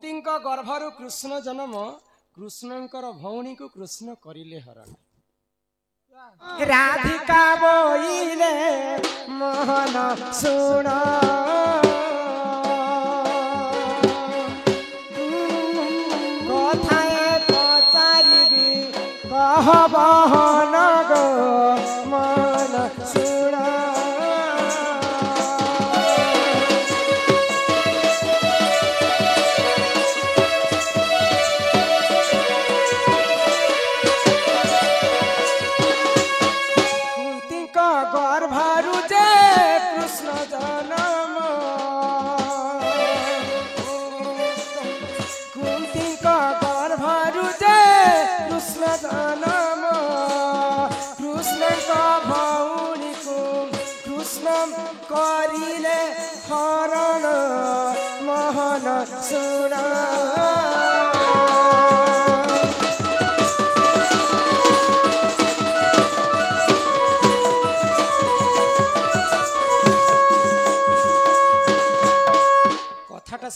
କୁନ୍ତୀଙ୍କ ଗର୍ଭରୁ କୃଷ୍ଣ ଜନ୍ମ କୃଷ୍ଣଙ୍କର ଭଉଣୀକୁ କୃଷ୍ଣ କରିଲେ ହରଣ। ରାଧିକା ବୋଇଲେ ମୋହନ ଶୁଣ କଥାଏ ପଚାରିବି କହ ବହନ ଗো ମନ ଶୁଣ। গর্ভরু যে কৃষ্ণ জন্ম কুন্তীଙ୍କ গর্ভরু যে কৃষ্ণ জন্ম কৃষ্ণଙ୍କ ভৌণীକୁ কৃষ্ণ କରିଲେ হরণ মোহন ଶୁଣ।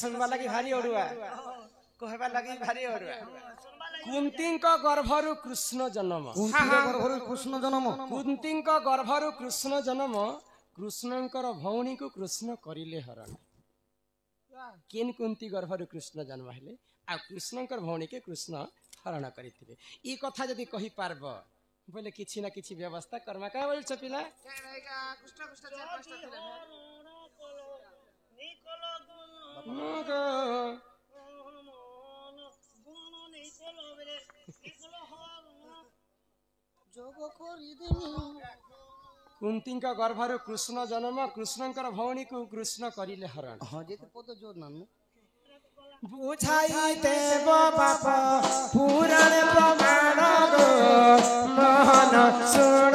सुनवा लगी भारी ओडुआ कहबा लगी भारी ओडुआ। कुंतीଙ୍କ ଗର୍ଭରୁ କୃଷ୍ଣ ଜନ୍ମ କୁନ୍ତୀଙ୍କ ଗର୍ଭରୁ କୃଷ୍ଣ ଜନ୍ମ କୁନ୍ତୀଙ୍କ ଗର୍ଭରୁ କୃଷ୍ଣ ଜନ୍ମ କୃଷ୍ଣଙ୍କର ଭଉଣୀକୁ କୃଷ୍ଣ କରିଲେ ହରଣ। କିନ୍ କୁନ୍ତୀ ଗର୍ଭରୁ କୃଷ୍ଣ ଜନ୍ମ ହେଲେ ଆଉ କୃଷ୍ଣଙ୍କର ଭଉଣୀକେ କୃଷ୍ଣ ହରଣ କରିଥିଲେ। ई କଥା ଯଦି କହି ପାରବ ବୋଲେ କିଛି ନା କିଛି ବ୍ୟବସ୍ଥା कर्मा का बोल पिला कुंतीଙ୍କ ଗର୍ଭରୁ କୃଷ୍ଣ ଜନ୍ମ କୃଷ୍ଣଙ୍କର ଭଉଣୀକୁ କୃଷ୍ଣ କରିଲେ ହରଣ। ବୁଝାଇ ଦେବ ବାପ ପୁରାଣ ପ୍ରମାଣ ଗো ମୋହନ ଶୁଣ।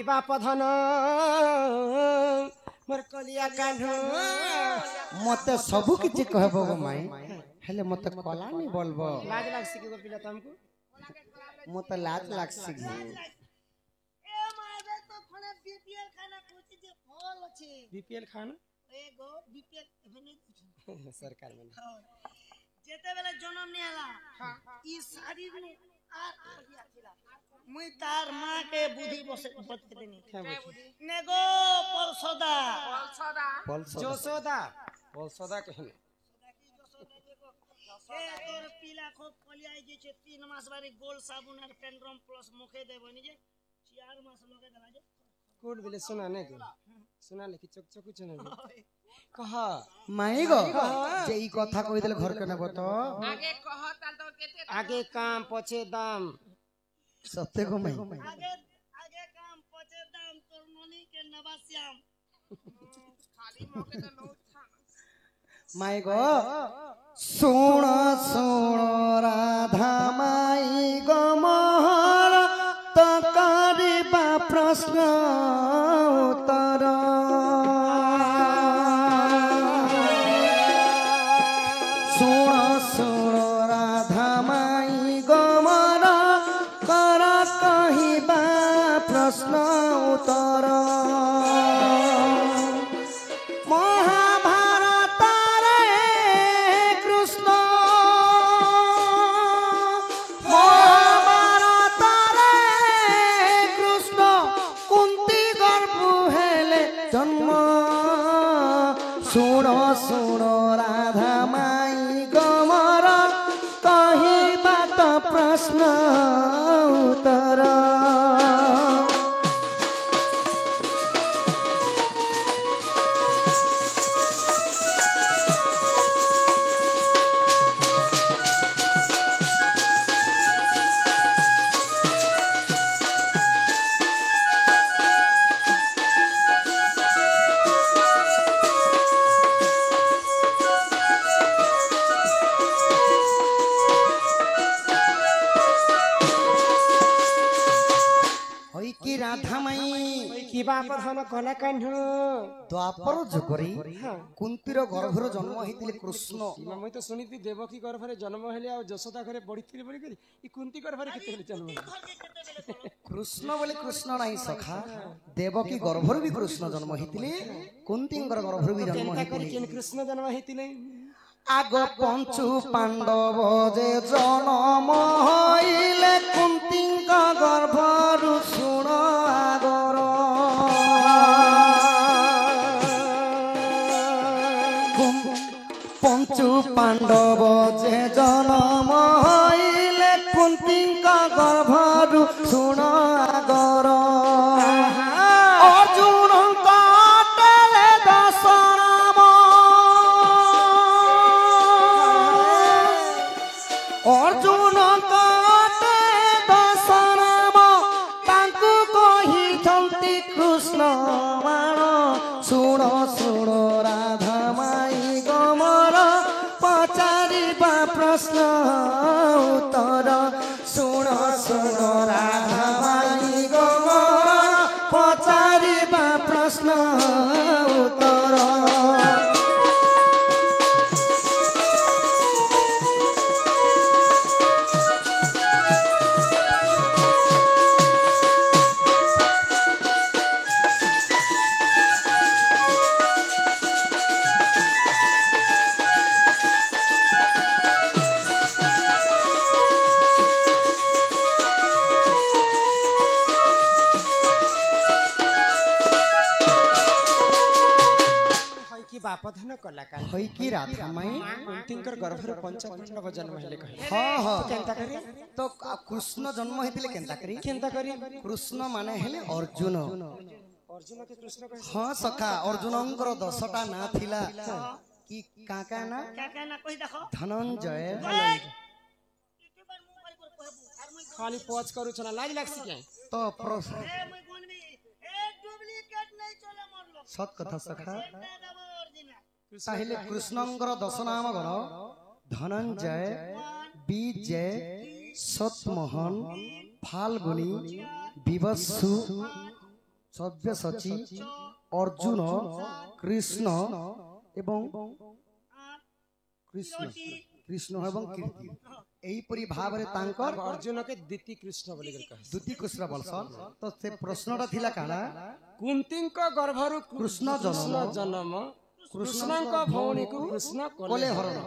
बाप धन मोर कलिया कान्ह मते सब किछि कहबो गो माई हेले मते कला नहीं बोलबो। लाज लागसी के पिला तुमको मते लाज लागसी गे। ए मारे तो खने बीपीएल खाना पूछी जे फल अछि बीपीएल खाना ए गो बीपीएल एभने सरकार में जेते बेले जन्म नहीं आला ई शरीर नु आर बढ़िया थिला मुई तार मां के बुद्धि बत के देनी ने गो पलसदा जोसोदा पलसदा कहने ए तोर पीला को पलियाई जे छे 3 मास बारी गोल साबुन और पेंड्रम प्लस मुखे देबनी जे 4 मास लगे देला जे कोड बेले सुना ने गो सुना ले कि चक चक चने कहा माई गो जे ई कथा कहि देले घर के नेबो तो आगे कह ताल तो केते आगे काम पछे दाम सत्य को माई आगे काम पछे दाम तोर ननी के नवाश्याम खाली मौके तो लो माई गो सुण सुण राधा माई गो मोहर तो करिबा प्रश्न उत्तर सुण सुण राधा माई गो मोहर कर कहिबा प्रश्न उत्तर सुण सुण राधा माई गमर कहिबा तो प्रश्न उत्तर কিবা প্রধান কলা কাহ্ন দ্বাপর যুগরে কুন্তীর গর্ভর জন্ম হইতিলে কৃষ্ণ। মুই তো শুনিতি দেবকী গর্ভরে জন্ম হলে আর যশোদা ঘরে পড়িଥିଲି বলি করি ই কুন্তি গর্ভরে কেতে হলে জন্ম হলে কৃষ্ণ বলে কৃষ্ণ নাই সখা, দেবকী গর্ভর বি কৃষ্ণ জন্ম হইতিলে, কুন্তীঙ্কর গর্ভর বি জন্ম কেনতা করি হইতিলে। কেন কৃষ্ণ জন্ম হইতিলে আগ পঞ্চু পাণ্ডব যে জনম হইলে কুন্তীঙ্ক গর্ভরু শুণ আগর। পঞ্চু পাণ্ডব যে জনম হইলে কুন্তীঙ্ক গর্ভরু শুণ আগর। অর্জুন কাটলে দশরাম, অর্জুন কাটে দশরাম, তাଙ୍କୁ କହିଛନ୍ତି କୃଷ୍ଣ ମାଣ। ଶୁଣ ଶୁଣ ରାଧା ମାଇ ଗମର, ପଚାରିବା ପ୍ରଶ୍ନ ଉତ୍ତର। ଶୁଣ ଶୁଣ ରାଧା ମାଇ ଗମର, ପଚାରିବା ପ୍ରଶ୍ନ ଉତ୍ତର। কি বাপধান কলা কাহ্ন হইকি রাধা মাই কুন্তিঙ্কর গর্ভরে পঞ্চপাণ্ডব জন্ম হলে কহে হ্যাঁ হ্যাঁ কেনতা করি তো কৃষ্ণ জন্ম হইতিলে কেনতা করি? কেনতা করি কৃষ্ণ মানে হেলে অর্জুন। অর্জুনকে কৃষ্ণ কহে হ্যাঁ সখা, অর্জুনঙ্কর 10টা না থিলা কি কাকা না? কাকা না কই দেখো ধনঞ্জয়, ইউটিউবার মোবাইল पर कहबू আর মই খালি পজ করুছ না লাজ লাগছি কে তো ए মই গনবি এ ডুপ্লিকেট নাই চলে মোর লোক সৎ কথা সখা। এটা দেব অরিজিনাল তাহলে কৃষ্ণঙ্কর 10 নাম গণ ধনঞ্জয়, বিজয়, সতমোহন, ফাল্গুনী, বিবস্সু, সব্যসাচী, অর্জুন, কৃষ্ণ এবং কৃষ্ণ কৃষ্ণ এবং কীর্তি। এইপরি ভাবে তাঙ্কর অর্জুনকে দ্বিতি কৃষ্ণ বলি কহে দুটি কৃষ্ণ বলসন। তো সে প্রশ্নটা থিলা কানা? কুন্তিঙ্ক গর্ভরু কৃষ্ণ জন্ম কৃষ্ণଙ୍କ ভଉଣୀକୁ কৃষ্ণ কলে কলে হরণ।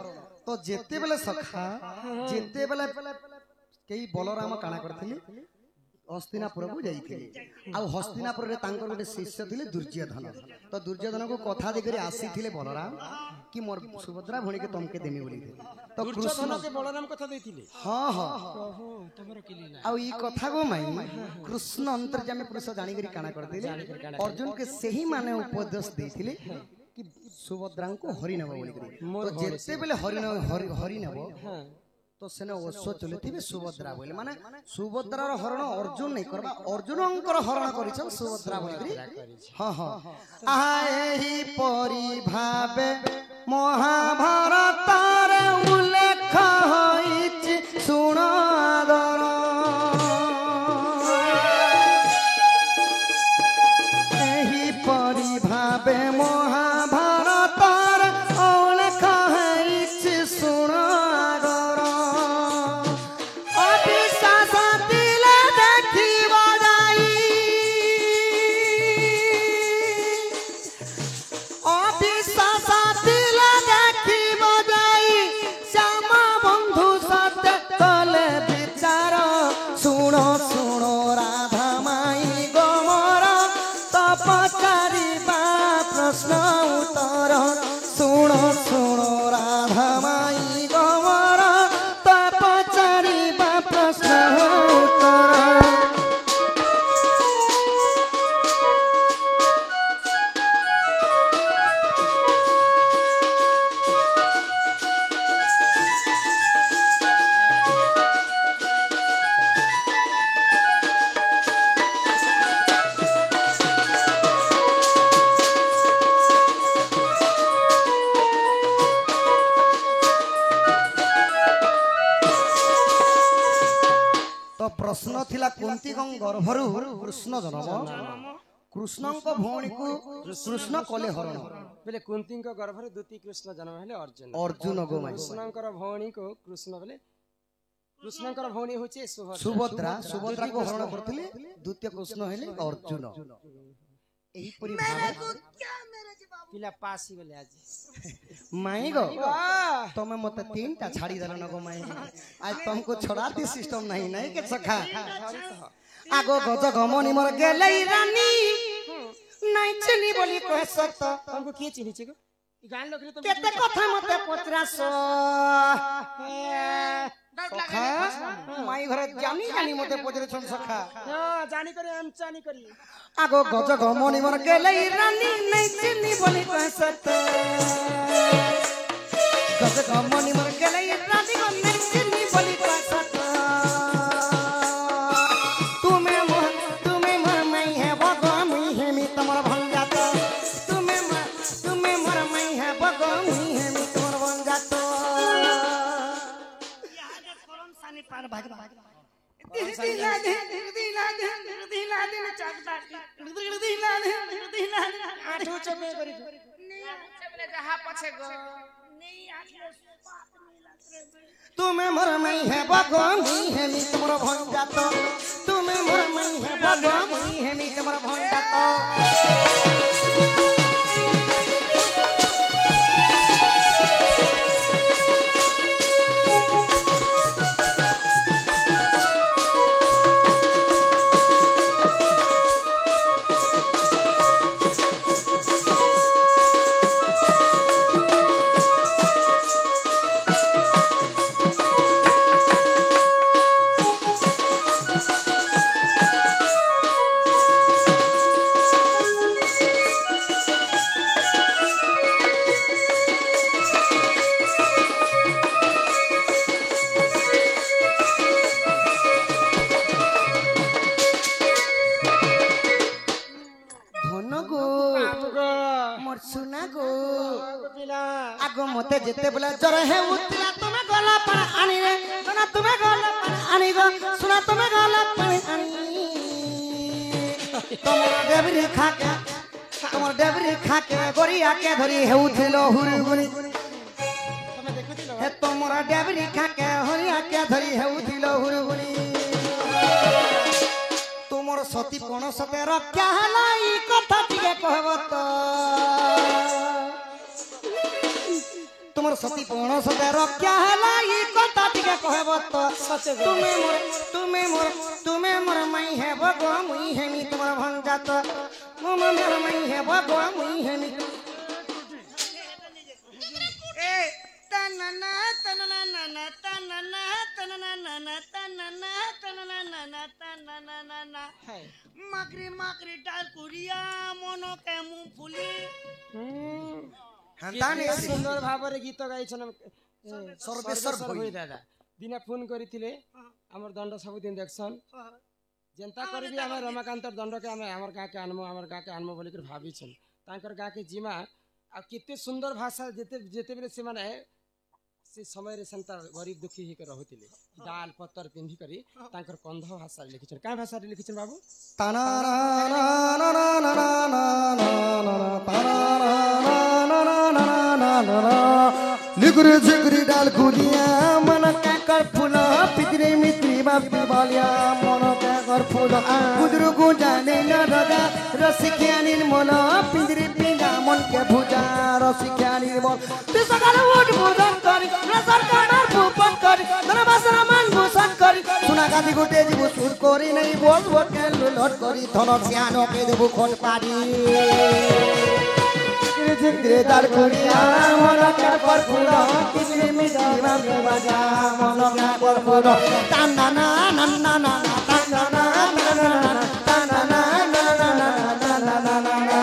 তো যেতেবেলে সখা, যেতেবেলে কেই বলরাম কাଣା করথিলি হস্তিনাপুরକୁ ଯାଇଥିଲେ। ଆଉ ହସ୍ତିନାପୁରରେ ତାଙ୍କର ଗୋଟେ ଶିଷ୍ୟ ଥିଲେ ଦୁର୍ଯ୍ୟୋଧନ। ତ ଦୁର୍ଯ୍ୟୋଧନକୁ କଥା ଦେଇକରି ଆସିଥିଲେ ବଳରାମ କି ମୋର ସୁଭଦ୍ରା ଭଉଣୀକେ ତମକେ ଦେମି ବୋଲିଥିଲେ। ତ କୃଷ୍ଣ ଦୁର୍ଯ୍ୟୋଧନকে ବଳରାମ କଥା ଦେଇଥିଲେ ହଁ ହଁ। ଓହୋ ତମର କିଲି ନା ଆଉ ଇ କଥାକୁ ମାଇ କୃଷ୍ଣ ଅନ୍ତର୍ଯାମୀ ପୁରୁଷ ଜାଣିକରି କାଣା କରିଥିଲେ, ଅର୍ଜୁନକେ ସେହି ମାନେ ଉପଦେଶ ଦେଇଥିଲେ କି ସୁଭଦ୍ରାଙ୍କୁ ହରି ନେବ ବୋଲିକରି। ତ ଯେତେବେଳେ ହରି ନେବ তো সেনে অশ্ব চলিথিবে সুভদ্রা বলে, মানে সুভদ্রার হরণ অর্জুন নাই করবা, অর্জুনঙ্কর হরণ করিছ সুভদ্রা বলি। হ্যাঁ হ্যাঁ। আহা এই পরি ভাবে মহাভারতর উল্লেখ হইছে শুনাদর। এই পরি ভাবে মহাভারতর উল্লেখ হইছে শুনাদর। অবিশ্বাস দিলে দেখিব যাই, অবিশ্বাস দিলে দেখিব যাই, শ্যামা বন্ধু সাথে কলে বিচার। শুণ শুণ রাধা মাই গমর, তপচারিবা প্রশ্ন উত্তর। শুণ শুণ রাধা মাই গমর, তপচারিবা প্রশ্ন উত্তর। তো প্রশ্ন থিলা কুন্তীଙ୍କ গর্ভরু কৃষ্ণ জন্ম। କୃଷ୍ଣଙ୍କ ଭଉଣୀକୁ କୃଷ୍ଣ କଲେ ହରଣ ବୋଲେ କୁନ୍ତୀଙ୍କ ଗର୍ଭରେ ଦ୍ୱିତୀୟ କୃଷ୍ଣ ଜନ୍ମ ହେଲେ ଅର୍ଜୁନ। ଅର୍ଜୁନ ଗୋମାଇ କୃଷ୍ଣଙ୍କର ଭଉଣୀକୁ କୃଷ୍ଣ ବୋଲେ କୃଷ୍ଣଙ୍କର ଭଉଣୀ ହଉଛି ସୁଭଦ୍ରା ସୁଭଦ୍ରାକୁ ହରଣ କରିଥିଲେ ଦ୍ୱିତୀୟ କୃଷ୍ଣ ହେଲେ ଅର୍ଜୁନ। ଏହିପରି ଭାବେ ପିଲା ପାସ୍ ହେଇଗଲେ ଆଜି। ମାଇ ଗो ତମେ ମତେ ତିନଟା ଛାଡ଼ି ଦେଲ ନ ଗो ମାଇ ଆଜ ତମକୁ ଛଡାती सिस्टम नहीं नहीं के सखा आगो गज गमनी मोर गेलै रानी नहीं चिनी बोली कह सत हमको किए चिन्हिचे गो ई गान लोकरे तो केते कथा मते पचरास सखा माई घरे जानी जानी मते पचरे छन सखा हां जानी करे हम जानी करी आगो गज गमनी मोर गेलै रानी नहीं चिनी बोली कह सत गज गमनी मोर गेलै रानी नहीं चिनी बोली कह सत तुम्हें मोर मई है बगमी है मी तुमरो भंजात तुम्हें मोर मई है बगमी है मी तुमरो भंजात आगो मते जेते बोला जर है उतला तुम्हें गला पर आनी रे सुना तुम्हें गला पर आनी गो सुना तुम्हें गला पर आनी तुम्हारा डेबरी खा के गोरिया के धरी है उठलो हुरी गुनी हे तुम्हारा डेबरी खा के होरिया के धरी है उठलो हुरी गुनी तुमर सती कोन सते रक्षा हला ई कथा टिके कहबो तो तुमर सती कोन सते रक्षा हला ई कथा टिके कहबो तो तुम्हें मोर मई है भगवा मुई है मी तुमर भंजात मोर मई है भगवा मुई है मी ए तनना तनना नना तनना तनना नना तनना तनना नना तनना नना माकरी माकरी डाल कुरिया मनो के मुंह फुली हंताने सुंदर भाବରେ गीत गाइछन सर्वेश्वर भई दादा दिना फोन करिथिले हमर दंड सब दिन देखसन जनता करबी हम रमाकांत दंड के हम हमर गाके आनमो बोली कर भाबी छन तांकर गाके जीमा आ केते सुंदर भाषा जेते बेले से माने से समय रे संता गरीब दुखी ही के रहथिले दाल पत्तर पिंधी करी तांकर कंध भाषा लिखिछन का भाषा लिखिछन बाबू ताना ना ना ना ना ना ना ताना ना निगुरी जिगुरी डाल गुलिया मन का कर फूला पितरे मित्री बापी बालिया मन का कर फूला गुदरु गुजाने न रगा रसिकिया निर्मल पिंजरी पिंगा मन के भुजा रसिकिया निर्मल तू सकाल उठ भोजन कर नजर कानार भूपन कर धनबासरा मान भूषण कर सुना गादी गुटे जीव सुर करी नहीं बोल बोल के लुलट करी धनक सियानो के देबु खोट पारी जिंदरे दार कुड़िया मन का पर फूलो किसी मिट्टी में बजा मन का पर फूलो ताना ना ना ना ना ताना ना ना ना ताना ना ना ना ना ना ना ना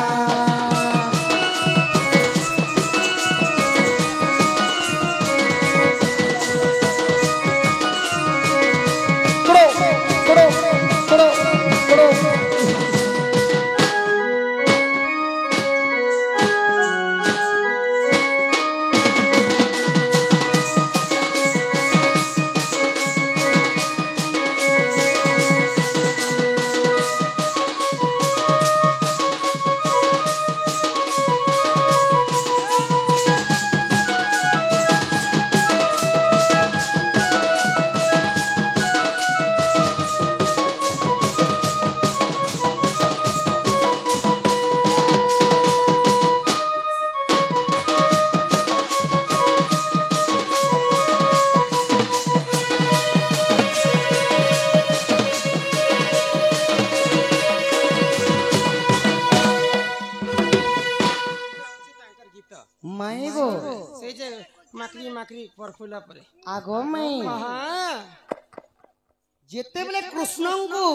करो करो करो গো সেই যে মাকড়ি মাকড়ি পরফুলা পরে আগো মাই হ্যাঁ যেতেবেলে কৃষ্ণଙ୍କୁ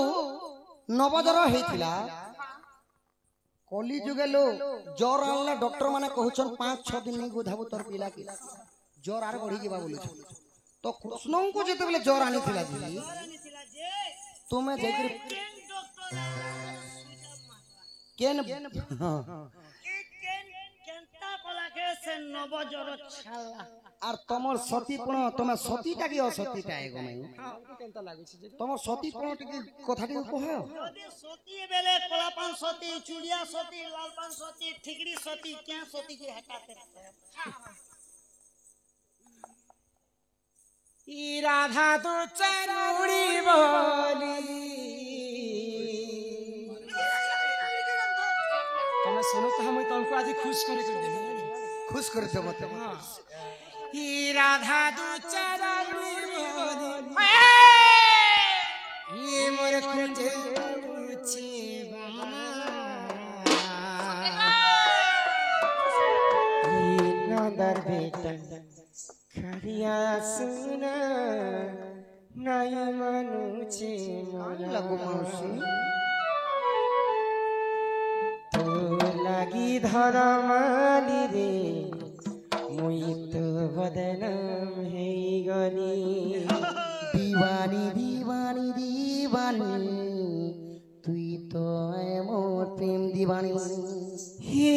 নবଜର ହେଇଥିଲା କଲି ଯୁଗେ ଲୋ ଜର ଆଣିଲେ ଡକ୍ଟର ମାନେ କହୁଛନ୍ 5-6 ଦିନ ଗୋଧାବୁ ତୋର ପିଲା କି ଜର ଆର ବଢି ଯିବା ବୋଲୁଛନ୍ ତ କୃଷ୍ଣଙ୍କୁ ଯେତେବେଳେ ଜର ଆଣିଥିଲା ଯେ ତୁମେ ଯାଇକରି କେନ আর তোমার সতীপণ তোমার সতীটা কি অসতীটা এগো নাই কেনতা লাগুছে যে তোমার সতীপণ টিকে কথাটি কহ যদি সতী বেলে কলাপান সতী চুড়িয়া সতী লালপান সতী ঠিকড়ি সতী क्या সতী की हटाते ই রাধা তো চারুড়ি বলি তুমি শুনো তো আমি তোমাকে আজ খুশ করে দেব খুশ করে দেব মতে ই রাধা তো চারুড়ি বলি ই মোর খুঁজে পুছে বানা ই নদর বেটা खरिया सुना নাই মানুছে লাগো মাউসি তো লাগি ধরমালি রে মুই তো বদনাম হেই গলি दीवानी दीवानी दीवानी তুই তো মোর প্রেম दीवानी হে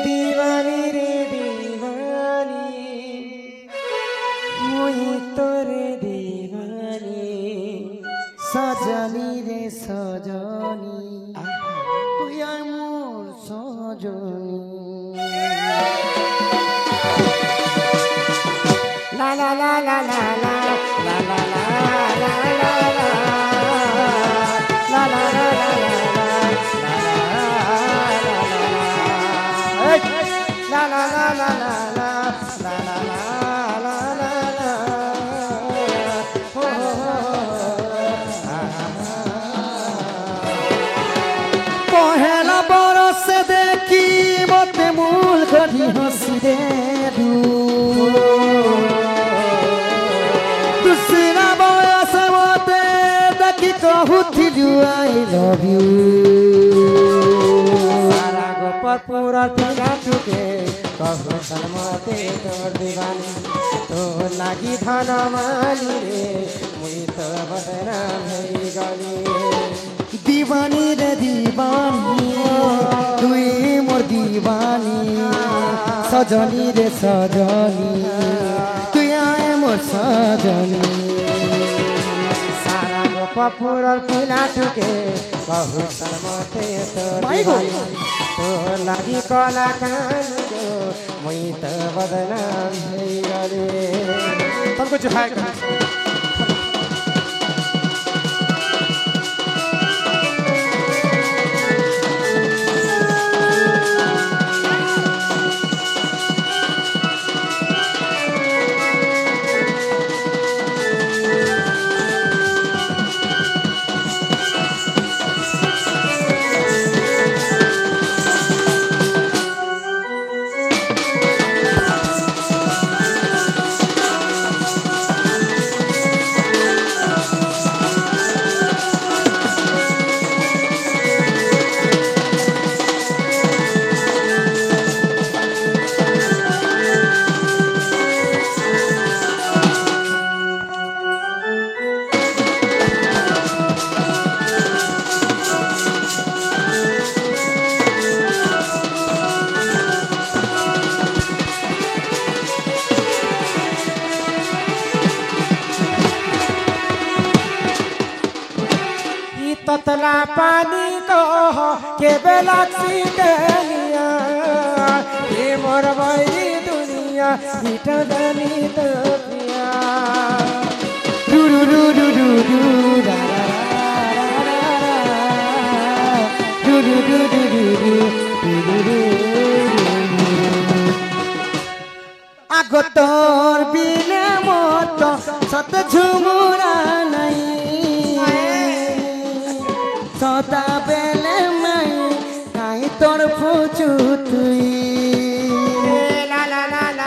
দিবানি রে দিবানি মুই তোরে দিবানি সজনী রে সজনী তুই মোর সজনী লা লা লা লা লা লা লা লা লা লা লা লা লা লা লা पहला बरस देखी मते मूल करी हंसी दे दूसरा बरस मते देखी कहूथिलु आई लव यू सारा गोपर पूरा पिला टूटे कहू सलमते तोर दीवानी तो लागी धन माली रे मुई तो बदनाम हेई गली दीवानी रे दीवानी तुई मोर दीवानी सजनी रे सजनी तुई आए मोर सजनी सारा गोपर पूरा पिला टूटे कहू सलमते तोर दीवानी तो लागी कला कान जो मुई तो बदनाम हेई गली तुमको जो है ततला पानी को के बेलाक्सी डलिया ये मोर भाई दुनिया हिटा दनी तो पिया रू रू रू रू रू रू रा रा रा रू रू रू रू रू रू रू আগতর বিনে মত সত ঝুমুরা নাই সদা বেলে মাই নাই তোর ফুচু তুই লা লা লা লা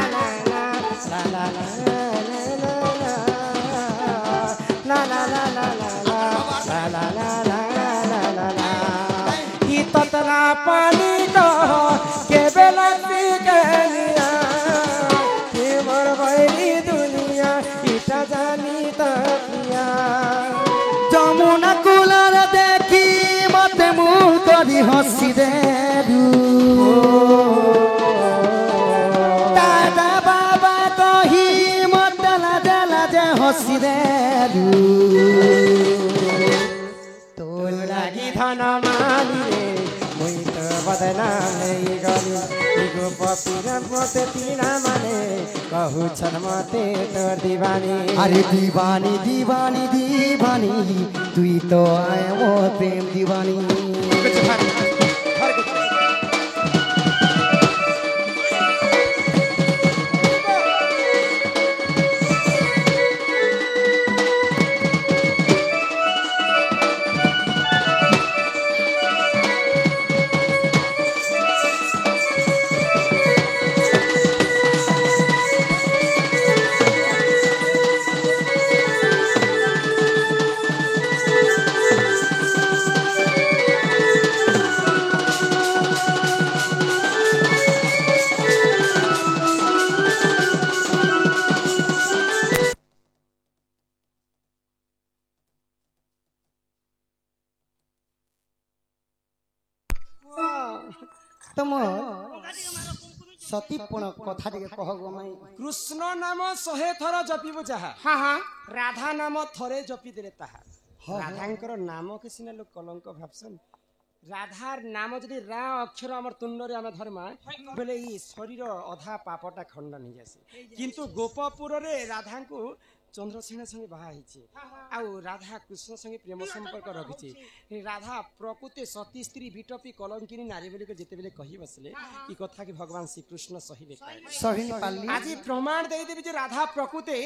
पानी कह के बेलती के निया के मोर बैरी दुनिया इटा जानी तकिया যমুনা কুলার দেখি মতে মুখ করি হসি দেলু দাদা বাবা কহি মতে লাজে লাজে হসি দেলু তোর লাগি ধন মানি রে মুই তো বদনাম নেই গলি ইগো পপির মতে তিনা মানে कहू छन मते तोर दीवानी अरे दीवानी दीवानी दीवानी तुई तो आए वो प्रेम दीवानी तुम सतीपण कथा टिके कह गो माई कृष्ण नाम 100 थर जपिबो जाहा हाँ हाँ राधा नाम थरे जपि देले ताहा राधांकर नाम के सिना लोक कलंक भाबसन राधार नाम जदि रा अक्षर हमर तुंडरे हम धर्मा बेले ई शरीर अधा पापटा खंडन हो जासी किंतु गोपपुर रे राधा को चंद्रसेन संगे बाहा हिची आ राधा कृष्ण संगे प्रेम संपर्क रखिची राधा प्रकृति सती स्त्री बिटपी कलंकिनी नारी बोली जेते बेले कहि बसले ई कथा कि भगवान श्री कृष्ण सही बेकाय सही पाली आज प्रमाण दे देबी जे राधा प्रकृति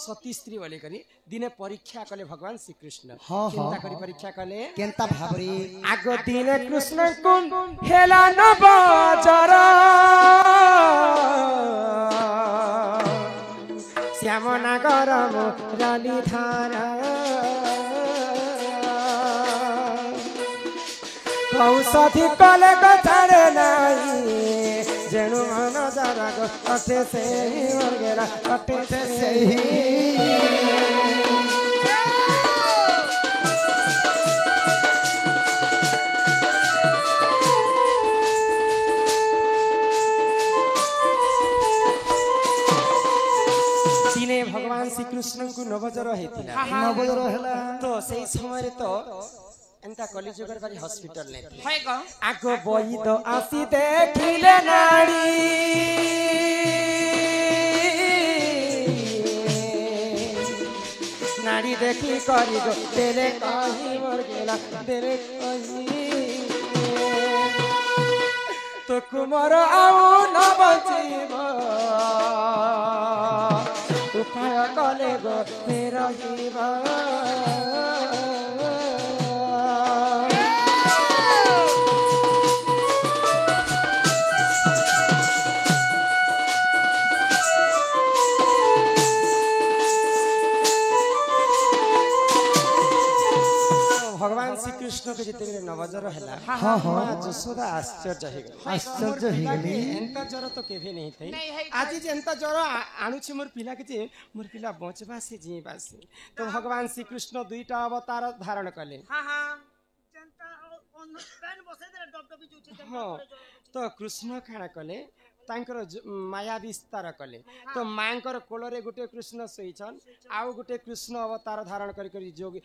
सती स्त्री बोली करी दिने परीक्षा कले भगवान श्री कृष्ण हाँ, चिंता हाँ, करी परीक्षा कले केंता भाबरी आगो दिने कृष्ण कुम हेला न बजर श्याम नागर मुरली धारा औषधि कले गछारे नाही जेनु मन जरा गो अटे से वगैरह अटे से दिने भगवान श्री कृष्ण को नवजर हेतिला नवजर हेला तो सेई समय रे तो एंता कलिजुगर बारी हॉस्पिटल ने है गो आगो बही तो आसी देखिले नाड़ी नाड़ी देखी करी गो तेरे कही मर गेला तेरे कही तो कुमार आउ न बचिब उपाय कले गो तेरा जीवा भगवान श्री कृष्ण के जिते नवजर है हाँ हाँ जसोदा आश्चर्य हो आश्चर्य हो गली एंता जर तो केभे नहीं थई नहीं है। आज जे एंता जर आणुछि मोर पिला के जे मोर पिला बचबा से जीवा से तो भगवान श्री कृष्ण दुईटा अवतार धारण कले हाँ हाँ जनता पेन बसे दे डबडबी जुचे हाँ तो कृष्ण काଣା कले तांकर माया विस्तार कले तो मांकर कोलरे गुटे कृष्ण सोईछन आउ गुटे कृष्ण अवतार धारण करी करी जोगी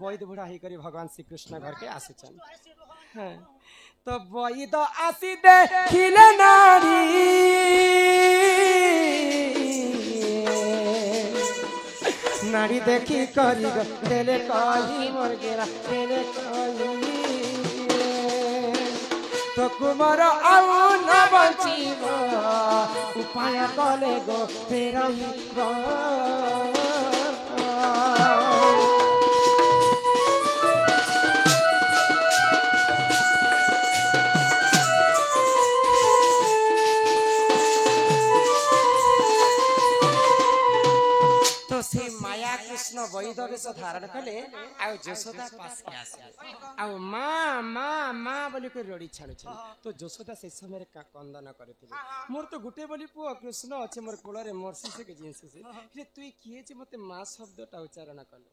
वैद बुढ़ा ही करी भगवान श्री कृष्ण घर के आसीछन हाँ तो वैद आसी देखिले नारी नारी देखी करी देले कही मोर गेरा देले कही तो कुमार आउ न बचिब उपाय कले गो फेरइब तो से माया कृष्ण ବୈଦ ବେଶ ଧାରଣ କଲେ ଆଉ ଯଶୋଦା ପାଶେ ଆସିଲେ ଆଉ ମା ମା ମା ବୋଲି କରି ରଡ଼ି ଛାଡୁଛନ୍ତି। ତ ଯଶୋଦା ସେ ସମୟରେ କନ୍ଦନ କରିଥିଲେ ମୋର ତ ଗୋଟେ ବୋଲି ପୁଅ କୃଷ୍ଣ ଅଛି ମୋର କୋଳରେ ମୋର ଶିଶୁକେ ଜିନିଷ ହେଲେ ତୁଇ କିଏ ଯେ ମତେ ମା ଶବ୍ଦଟା ଉଚ୍ଚାରଣ କଲୁ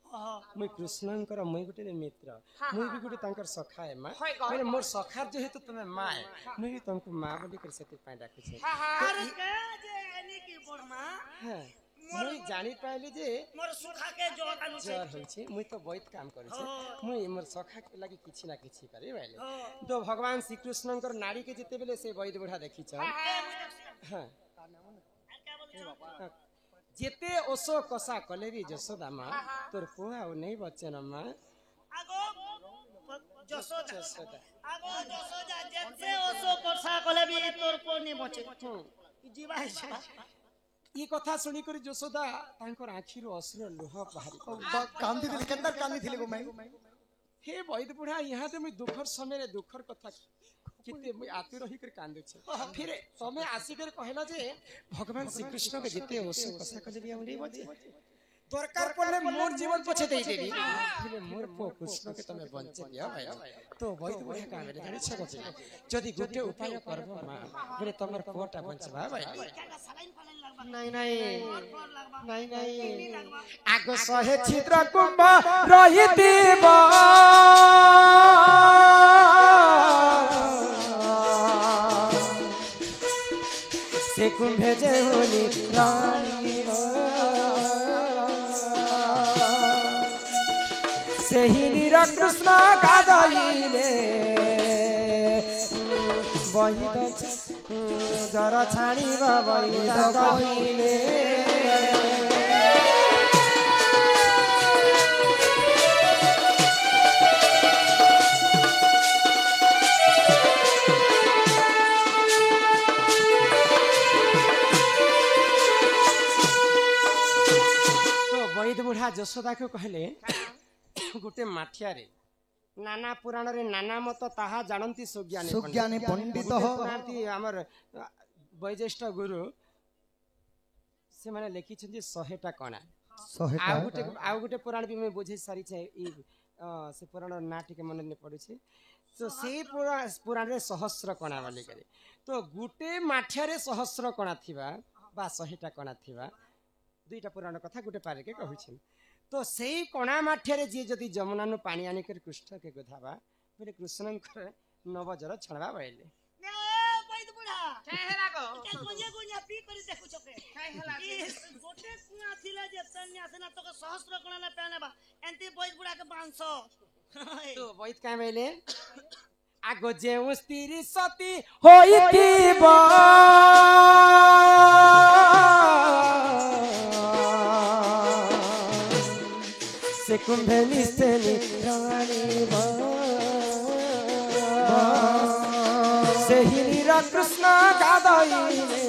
ମୁଇଁ କୃଷ୍ଣଙ୍କର ମୁଇଁ ଗୋଟେ ମିତ୍ର ମୁଇଁ ବି ଗୋଟେ ତାଙ୍କର ସଖା ଏ ମା ମାନେ ମୋର ସଖାର ଯେହେତୁ ତମେ ମା ମୁଇଁ ବି ତମକୁ ମା ବୋଲି କରି ସେଥିପାଇଁ ଡାକୁଛି। अरे के जे एनी की बड़मा मुई जानी पाइली जे मोर सुखा के जोर अनुसे जर होइछे मुई तो बहुत काम करिछे मुई मोर सखा के लागि किछि ना किछि करी बाइले तो भगवान श्री कृष्णकर नाड़ी के जेते बेले से वैद बुढ़ा देखिछ हां जेते ओसो कसा कले भी जसोदा मां तोर पुआ ओ नहीं बच्चन मां आगो जसोदा आगो जसोदा जेते ओसो करसा कले भी तोर को नहीं बचे जीवा है ई कथा सुनी कर जसोदा तांकर आखिरो अश्रु लोह बाहरी कांदी दिल केंदर कांदी थिले गो मैं हे वैद बुढ़ा यहाँ तो मुझे दुखर समय दुखर कथा कितने मुझे आतु रही कर कांदे छे फिर तमे आसी कर कहला जे भगवान श्री कृष्ण के जिते ओसो कसा कले भी हमरे बचे दरकार पड़ले मोर जीवन पछे देई देबी फिर मोर पो कृष्ण के तमे बंचे दिया भाई तो वैद बुढ़ा का बेले जाने छ कथे जदी गोटे उपाय करबो मां बोले तमर पोटा बंचबा भाई नहीं नहीं नहीं नहीं आग सहे छिद्र कुंभ रहितिब से कुंभे जे होली रानी से ही नीरा कृष्ण गाधइले बहिद जरा छाड़ीब बहिद कहिले वैद बुढ़ा जशोदा को कहले गोटे माठिया रे नाना पुराण रे नाना मत ताहा जानती सुज्ञानी पंडित हमर वैज्येष्ठ गुरु से माने लिखि छथि 100टा कणा आ गोटे पुराण भी मैं बुझे सारी छे से पुराण ना टिके मन ने पड़े छे तो से पुराण रे सहस्र कणा वाली करे तो गोटे माठिया रे सहस्र कणा थिबा बा 100टा कणा थिबा दुईटा पुराण कथा गोटे पारे के कहू तो सेई कणा माठिया जी जदि जमुना नु पानी आनी कर कृष्ण के गोधावा बोले कृष्ण नवजर छणवा बइले वैद बुढ़ा हेला गो के गुनिया पी करी देखु छके हेला गोटे कुना थिला जे सन्यास ना तो सहस्र कोना ना पेनेबा एंती वैद बुढ़ा के 500 तो वैद का बइले आगो जे स्त्री सती होइतिबा से कुंभे निस्तेनी रानी से ही नीरा कृष्ण गाधइले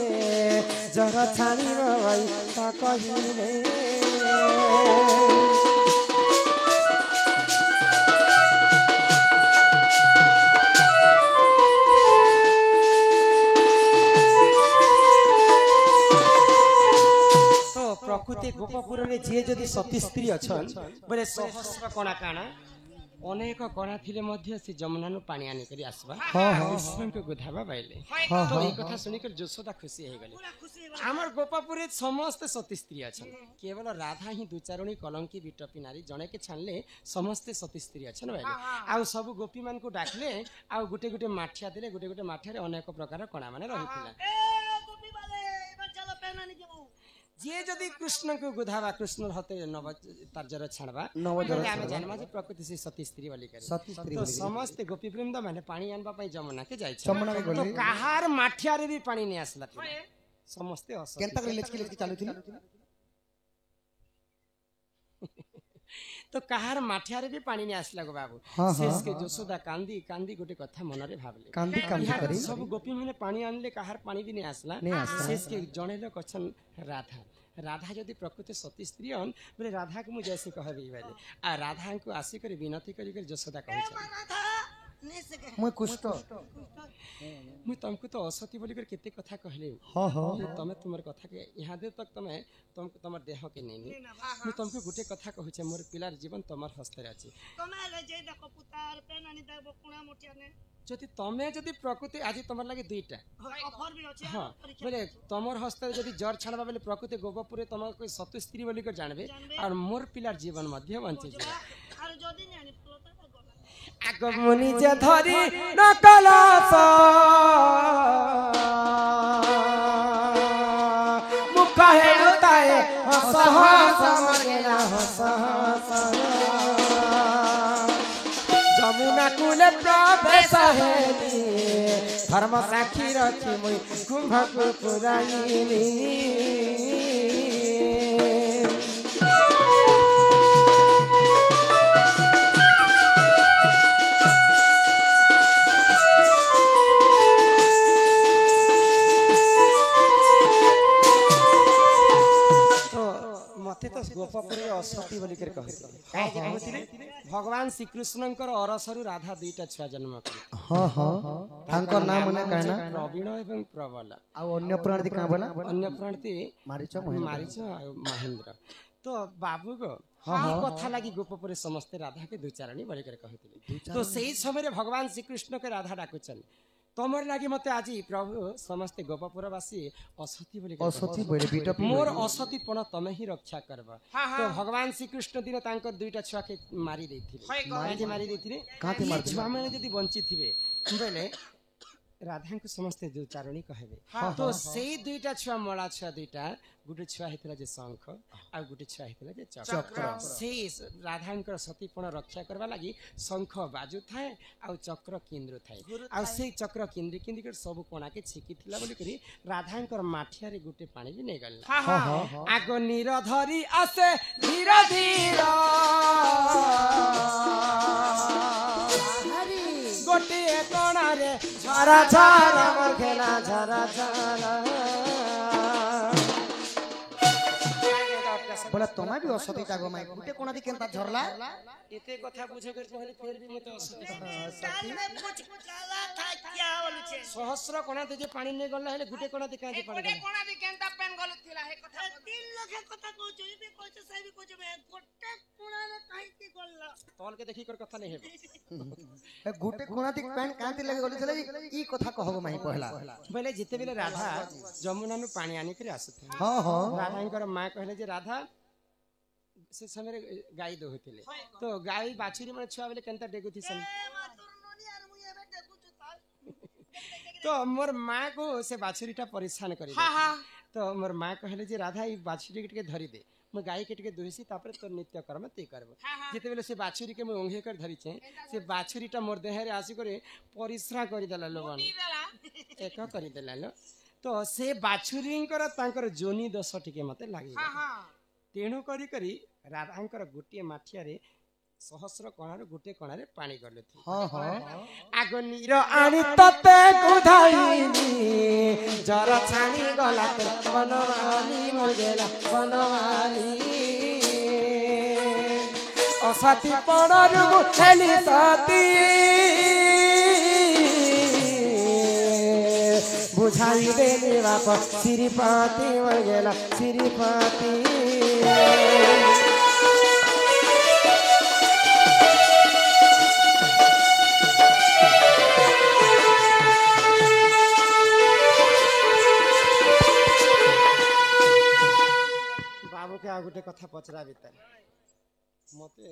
जरा छाड़ीब भाई ता कहिले प्रकृति गोपपुर रे जे जदि सती स्त्री अछन बोले सहस्र कणा काना अनेक कणा थिले मध्य से जमुना नु पानी आनी करी आसबा कृष्ण को गोधाबा बाइले तो ई कथा सुनी कर जशोदा खुशी हे गले हमर गोपपुर रे समस्त सती स्त्री अछन केवल राधा ही दुचारणी कलंकी बिटपी नारी जणे के छानले समस्त सती स्त्री अछन बाइले आ सब गोपी मान को डाकले आ गुटे गुटे माठिया देले गुटे गुटे माठिया रे अनेक प्रकार कणा माने रहितिला ए गोपी वाले इबा चलो पेनानी के जे जदि कृष्ण को गुधावा कृष्ण हते नव तार जरा छाड़बा नवजर आमे जानबा जे प्रकृति से सती स्त्री वाली करे सती स्त्री तो समस्त गोपी वृंद माने पानी आनबा पई जमुना के जाय जमुना के तो गले कहार माठिया रे भी पानी नै आसला समस्त हस केनता के लेचकी चालू थिला तो कहार माठिया रे भी पानी नै आसला गो बाबू शेष के जशोदा कांदी कांदी गोटे कथा मन रे भाबले कांदी कांदी करी सब गोपी माने पानी आनले कहार पानी भी नै आसला शेष के जणेले कछन राधा राधा जदि प्रकृति सती स्त्री हन बोले राधा को मु जैसे कहबी बाले आ राधा को आसी कर विनती करी कर जशोदा कहै छ नहीं सके मुई कुष्ठ मुझे तुमको तो असती बोली कर केते कथा कहले हाँ हाँ तमे तुमर कथा के यहाँ दे तक तमे तुमर देह के नहीं मुझे तुमको गुटे कथा कहू छे मोर पिलार जीवन तुमर हस्ते अछि तुम्हें ले जे देखो पुतार पे नानी दे बकुणा मोटिया ने जदि तमे जदि प्रकृति आज तुमर लागि दुईटा ऑफर भी अछि हाँ बोले तुमर हस्ते जदि जर छाड़बा बोले प्रकृति गोपपुरे तुम कोई सत्य स्त्री बोली कर जानबे और मोर पिलार जीवन मध्य बंची जाए और जदी नहीं आनी फलता गला आग मुनि जे धरी नकलास मुख हेलुताए हस हस मगेला हस हस जमुना कूले प्रवेश हेली धर्म साक्षी रखी मुई कुंभक पुराइली मते तो गोपपुरे असती बोली कर कहते भगवान श्रीकृष्णंकर अरसरु राधा दुईटा छुआ जन्म कर हाँ हाँ तांकर नाम मने कहना प्रवीण एवं प्रबल आ अन्य प्राणी का बोला अन्य प्राणी मारीच मारीच महेंद्र तो बाबू को कथा लगी गोपपुरे समस्ते राधा के दुचारणी बोली कर कहते तो सही समय भगवान श्रीकृष्ण के राधा डाकुचन तमर लागि मते आजी प्रभु समस्त गोपपुरवासी असती बोली असती बोले बीटा मोर असतीपण तमे ही रक्षा करबा तो भगवान श्री कृष्ण दिन तांकर दुईटा छुआ के मारी देथिले मारी देथिले काते मार छुआ माने जदी बंची थिबे बेले राधा को समस्त जो चारणी कहबे तो सेई दुईटा छुआ मळा छुआ दुईटा गुटे छुआ हेतला जे शंख आ गुटे छुआ हेतला जे चक्र सेई राधांकर सतीपण रक्षा करबा लागि शंख बाजू थाए आ चक्र केंद्र थाए आ सेई चक्र केंद्र केंद्र कर सब कोना के छिकिथिला बोली करी राधांकर माठिया रे गुटे पानी भी नै गल्ला आगो नीर धरी आसे धीर धीर गोटे कोना रे झरा झरा मोर खेला झरा झरा बोला तमा भी असती जागो माई गुटे कोना दी केनता झरला एते कथा बुझे कर कहले फेर भी मते असती साल में कुछ काला था क्या बोलु छे सहस्र कोना दे जे पानी नै गल्ला हेले गुटे कोना दे काहे जे पानी कोने कोना दी केनता पेन गलत थिला हे कथा 3 लाख कथा कहू छी बे कहू छी साहेब कहू छी बे गोटे कोना रे काहे की गल्ला तोल के देखी कर कथा नै हेबो गुटे कोना दी पैन कांति लगे गली चले ई कथा कहबो माई पहला बोले जिते बेले राधा जमुना नु पानी आनी करे आसथे हां हां राधांकर मां कहले जे राधा से समय गाय दोहतिले तो गाय बाछुरी मन छुआ बेले केनता डेगुथि सन तो मोर मां को से बाछुरीटा परेशान करी तो मोर मां कहले जे राधा ई बाछुरी के धरी दे मैं गाय के दुहिसी तापर तो नित्य कर्म ते करबो जेते बेले से बाछुरी के मैं ओंघे कर धरी छे से बाछुरीटा मोर देह रे आसी करे परिश्रा करी देला लोगन एक करी देला लो तो से बाछुरींकर तांकर जोनी दश टिके मते लागी तेणु करी करी राधांकर गोटे माठिया रे सहस्र कोणार गोटे कोणारे पानी गले थी हां हां आगो नीर आनी तते कुधाईनी जरा छानी गला ते बनवाली मोर गेला बनवाली असती पड़रु हेली सती बुझाई दे बाप श्रीपति मोर गेला श्रीपति बाबू के आ गोटे कथा पचरा बिता मते